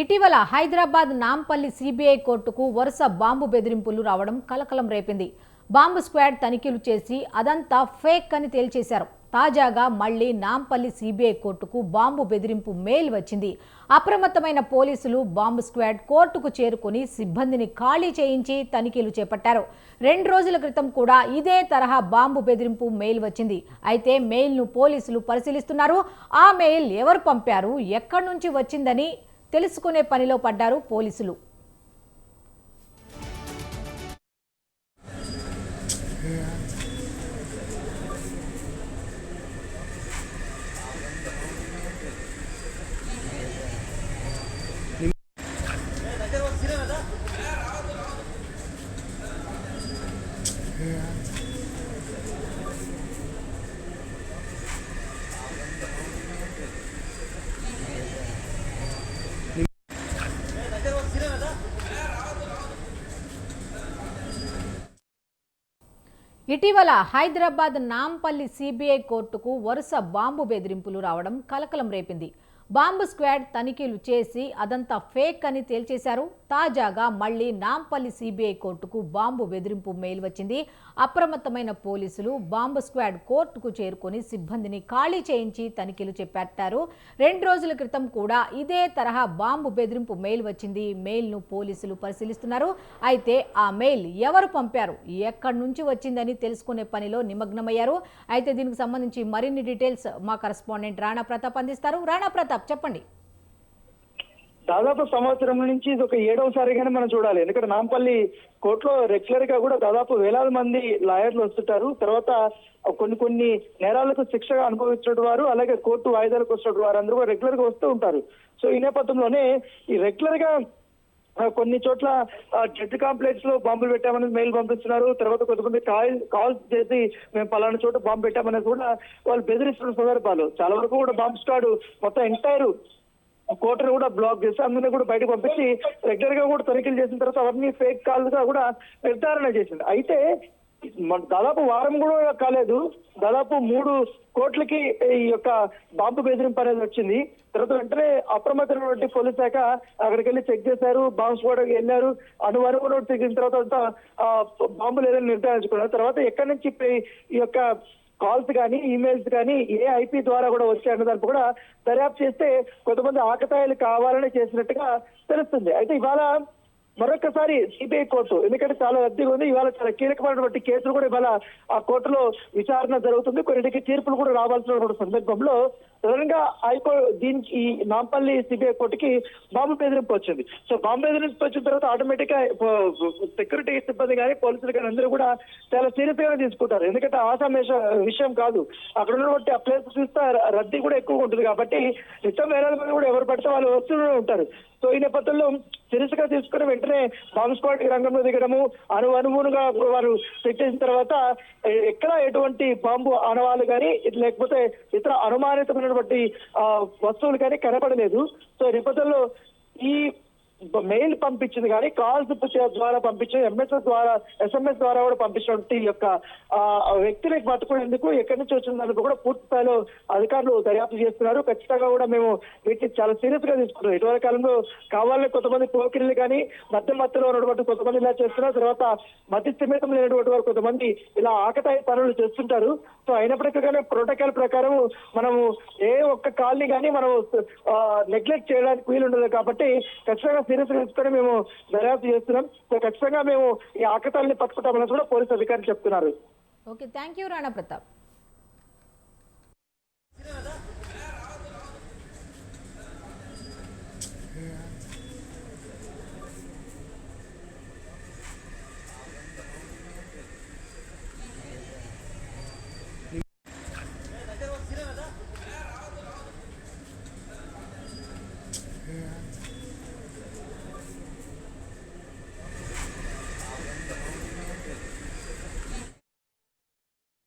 ఇటీవల హైదరాబాద్ నాంపల్లి సిబిఐ కోర్టుకు వరుస బాంబు బెదిరింపులు రావడం కలకలం రేపింది. బాంబు స్క్వాడ్ తనిఖీలు చేసి అదంతా ఫేక్ అని తేల్చేశారు. తాజాగా మళ్లీ నాంపల్లి సిబిఐ కోర్టుకు బాంబు బెదిరింపు మెయిల్ వచ్చింది. అప్రమత్తమైన పోలీసులు బాంబు స్క్వాడ్ కోర్టుకు చేరుకుని సిబ్బందిని ఖాళీ చేయించి తనిఖీలు చేపట్టారు. 2 రోజుల క్రితం కూడా ఇదే తరహా బాంబు బెదిరింపు మెయిల్ వచ్చింది. అయితే మెయిల్ను పోలీసులు పరిశీలిస్తున్నారు. ఆ మెయిల్ ఎవరు పంపారు, ఎక్కడి నుంచి వచ్చిందని తెలుసుకునే పనిలో పడ్డారు పోలీసులు. ఇటీవల హైదరాబాద్ నాంపల్లి సిబిఐ కోర్టుకు వరుస బాంబు బెదిరింపులు రావడం కలకలం రేపింది. బాంబు స్క్వాడ్ తనిఖీలు చేసి అదంతా ఫేక్ అని తేల్చేశారు. తాజాగా మళ్లీ నాంపల్లి సిబిఐ కోర్టుకు బాంబు బెదిరింపు మెయిల్ వచ్చింది. అప్రమత్తమైన పోలీసులు బాంబు స్క్వాడ్ కోర్టుకు చేరుకొని సిబ్బందిని ఖాళీ చేయించి తనిఖీలు చేపట్టారు. 2 రోజుల క్రితం కూడా ఇదే తరహా బాంబు బెదిరింపు మెయిల్ వచ్చింది. మెయిల్ను పోలీసులు పరిశీలిస్తున్నారు. అయితే ఆ మెయిల్ ఎవరు పంపారు, ఎక్కడి నుంచి వచ్చిందని తెలుసుకునే పనిలో నిమగ్నమయ్యారు. అయితే దీనికి సంబంధించి మరిన్ని డీటెయిల్స్ మా కరెస్పాండెంట్ రాణా ప్రతాప్ అందిస్తారు. రాణా ప్రతాప్, చెప్పండి. దాదాపు సంవత్సరం నుంచి ఇది ఒక 7వసారిగానే మనం చూడాలి. ఎందుకంటే నాంపల్లి కోర్టులో రెగ్యులర్ గా కూడా దాదాపు వేలాది మంది లాయర్లు వస్తుంటారు. తర్వాత కొన్ని నేరాలకు శిక్షగా అనుభవిస్తున్న వారు, అలాగే కోర్టు వాయిదాలకు వస్తున్న వారు అందరూ రెగ్యులర్ గా వస్తూ ఉంటారు. సో ఈ నేపథ్యంలోనే ఈ రెగ్యులర్ గా కొన్ని చోట్ల జడ్జి కాంప్లెక్స్ లో బాంబులు పెట్టామని మెయిల్ పంపిస్తున్నారు. తర్వాత కొంతమంది కాల్స్ చేసి మేము పలానా చోట బాంబు పెట్టామనేది కూడా వాళ్ళు బెదిరిస్తున్న సందర్భాలు. చాలా వరకు కూడా బాంబు స్క్వాడ్ మొత్తం ఎంటైర్ కోర్టును కూడా బ్లాక్ చేసి అందరినీ కూడా బయటకు పంపించి రెగ్యులర్ గా కూడా తనిఖీలు చేసిన తర్వాత అవన్నీ ఫేక్ కాల్స్ గా కూడా నిర్ధారణ చేసింది. అయితే దాదాపు వారం కూడా కాలేదు, దాదాపు 3 కోట్లకి ఈ యొక్క బాంబు బెదిరింపు అనేది వచ్చింది. తర్వాత వెంటనే అప్రమత్తమైనటువంటి పోలీస్ శాఖ అక్కడికి వెళ్ళి చెక్ చేశారు. బాంబు స్క్వాడ్ వెళ్ళారు. అనువనుగుణ తెగిన తర్వాత బాంబులు ఏదైనా నిర్ధారించుకున్నారు. తర్వాత ఎక్కడి నుంచి ఈ యొక్క కాల్స్ కానీ ఈమెయిల్స్ కానీ ఏ ఐపీ ద్వారా కూడా వచ్చాయన్న దానికి కూడా దర్యాప్తు చేస్తే కొంతమంది ఆకతాయిలు కావాలని చేసినట్టుగా తెలుస్తుంది. అయితే ఇవాళ మరొకసారి సిబిఐ కోర్టు, ఎందుకంటే చాలా రద్దీగా ఉంది, ఇవాళ చాలా కీలకమైనటువంటి కేసులు కూడా ఇవాళ ఆ కోర్టులో విచారణ జరుగుతుంది. కొన్నిటికి తీర్పులు కూడా రావాల్సిన సందర్భంలో సడన్ గా దీనికి ఈ నాంపల్లి సిబిఐ కోర్టుకి బాంబు బెదిరింపు వచ్చింది. సో బాంబు బెదిరింపు వచ్చిన తర్వాత ఆటోమేటిక్ గా సెక్యూరిటీ సిబ్బంది కానీ పోలీసులు కానీ అందరూ కూడా చాలా సీరియస్ గానే తీసుకుంటారు. ఎందుకంటే ఆసామేష విషయం కాదు, అక్కడ ఉన్నటువంటి ఆ ప్లేస్ చూస్తే రద్దీ కూడా ఎక్కువగా ఉంటుంది. కాబట్టి నిత్యం వేలాది మంది కూడా ఎవరు పడితే వాళ్ళు వస్తూనే ఉంటారు. సో ఈ నేపథ్యంలో సీరియస్ గా తీసుకుని వెంటనే బాంబు స్క్వాడ్ రంగంలో దిగడము, అనువునుగా వారు పెట్టేసిన తర్వాత ఎక్కడ ఎటువంటి బాంబు ఆనవాళ్ళు కానీ లేకపోతే ఇతర అనుమానితమైనటువంటి వస్తువులు కానీ కనపడలేదు. సో ఈ నేపథ్యంలో ఈ మెయిల్ పంపించింది కానీ కాల్స్ ద్వారా పంపించింది, SMS ద్వారా కూడా పంపించినటువంటి యొక్క వ్యక్తిని పట్టుకునేందుకు ఎక్కడి నుంచి వచ్చిందని కూడా పూర్తి స్థాయిలో అధికారులు దర్యాప్తు చేస్తున్నారు. ఖచ్చితంగా కూడా మేము వీటిని చాలా సీరియస్ గా తీసుకుంటాం. ఇటీవల కాలంలో కావాలని కొంతమంది పోకిరీలు కానీ మధ్యలో ఉన్నటువంటి కొంతమంది ఇలా చేస్తున్నారు. తర్వాత మధ్య స్థిమితం లేనటువంటి వారు కొంతమంది ఇలా ఆకతాయి పనులు చేస్తుంటారు. సో అయినప్పటికీ కానీ ప్రోటోకాల్ ప్రకారం మనము ఏ ఒక్క కాల్ని కానీ మనం నెగ్లెక్ట్ చేయడానికి వీలుండదు. కాబట్టి ఖచ్చితంగా సీరియస్ తీసుకొని మేము దర్యాప్తు చేస్తున్నాం. సో ఖచ్చితంగా మేము ఈ ఆకతాయిల్ని పట్టుకుంటామని కూడా పోలీసు అధికారులు చెప్తున్నారు. Okay, thank you Rana Pratap.